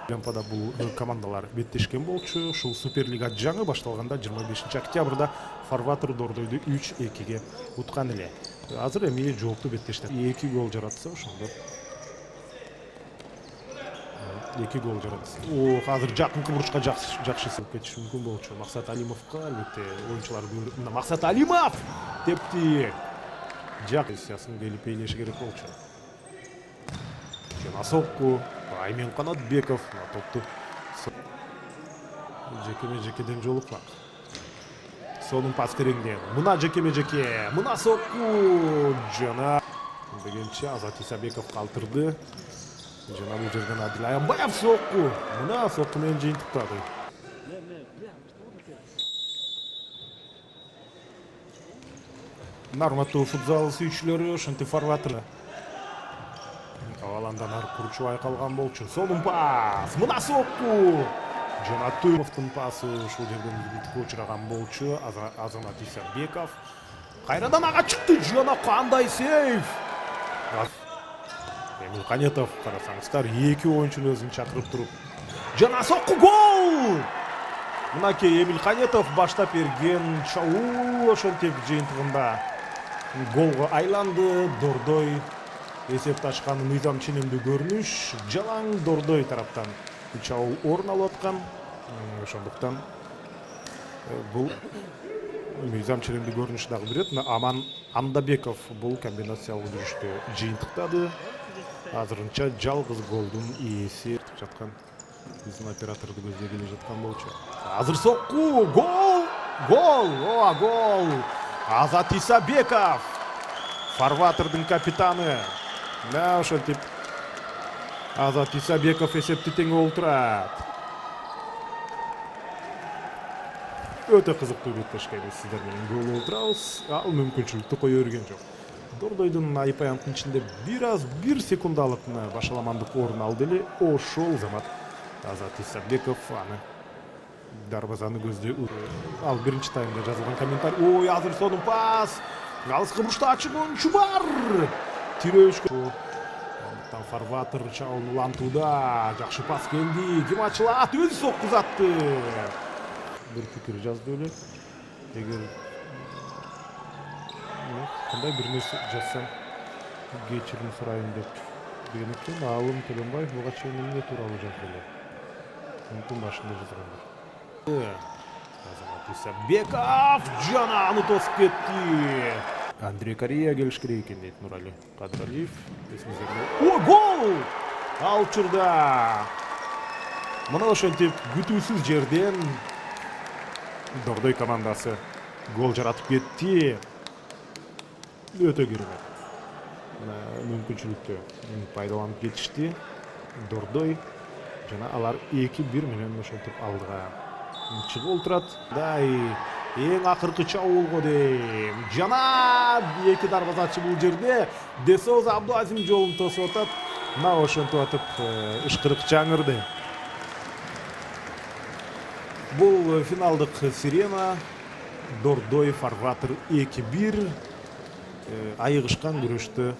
Лемпада бул командалар беттешкен болчу. Ушул Суперлига жаңы башталганда 25 октябрда Фарватер Дордойду 3-2-ге уткан эле. Азыр эми жоопту беттеште 2 гол жаратса, ошондо 2 гол жаратса. Азыр жакынкы буручка жакшы сыгып кетиши мүмкүн болчу. Максат Алимовго албетте оюнчулар мына Максат Алимов тепти. Жак сесиясын келип эйлеши керек болчу. Сокку, Аймен Канатбеков топту жекеме-жекеден жолукпак. Сонун пас тереңден. Мына жекеме-жеке, мына сокку жана дегенче Азат Исабеков калтырды. Жана бул жерден Адил Аянбаев сокку. Мына сокку менен жыйынтыктады. Нарматтуу футзал сүйүүчүлөрү, ошентип Фарватер аландан ар курчубай калган болчу. Сонун пас. Мына сокку. Жана Туймовдун пасы ушул жерден бүтүп учураган болчу. Азамат Исабеков кайрадан ага чыкты. Жана кандай сейф. Эмил Канетов карасаңыздар, 2 оюнчуну өзүн чакырып туруп. Жана сокку гол. Мынакей Эмил Канетов баштап берген чабуул ошентип жыйынтыгында голго айланды. Дордой эсепти ачкан мыйзам ченемдүү көрүнүш. Жалаң Дордой тараптан чабуул орун алып аткан. Ошондуктан бул мыйзам ченемдүү көрүнүш дагы берет. Аман Андабеков бул комбинациялык жүрүштө жыйынтыктады. Азырынча жалгыз голдун ээси жаткан биздин операторду көздөй келе жаткан болчу. Азыр сокку, гол! Гол! Гол! Азат Исабеков, Фарватердин капитаны. Да, ошентип Азат Исабеков эсепти теңеп отурат. Өтө кызыктуу беттешке сиздер менен көрүп отурабыз. Ал мүмкүнчүлүктү кое берген жок. Дордойдун айып аянттын ичинде бир секундалык башаламандык орун алды эле. Ошол замат Азат Исабеков аны дарбазаны көздөй. Ал биринчи таймда жазылган комментарий. Азыр сонун пас. Алыскы бурчта ачык оюнчу бар. Тирөөшкө Фарватер чабуул улантууда. Жакшы пас келди. Ким ачылат? Өзү сокку затты. Бир пикир жазды эле. Эгер кандай бир нерсе жазсам кечирим сурайын деп деген экен. Алым Төлөнбаев буга чейин эмне тууралуу жазды эле. Мүмкүн башында жазгандыр. Азамат Исабеков жана аны тосуп кетти. Андрей Корея келиш керек экен дейт Нурали Кадыралиев. Гол! Ал учурда мына ошентип күтүүсүз жерден Дордой командасы гол жаратып кетти. Өтө керемет. Мүмкүнчүлүктү пайдаланып кетишти. Дордой жана алар 2-1 менен ошентип алдыга чыгып отурат. Эң акыркы чабуулго дейм. Жана 2 дарбазачы бул жерде Десоза Абдуазим жолун тосуп атат. Мына ошентип атып ышкырык жаңырды. Бул финалдык сирена. Дордой Фарватер 2-1 айыгышкан күрөштө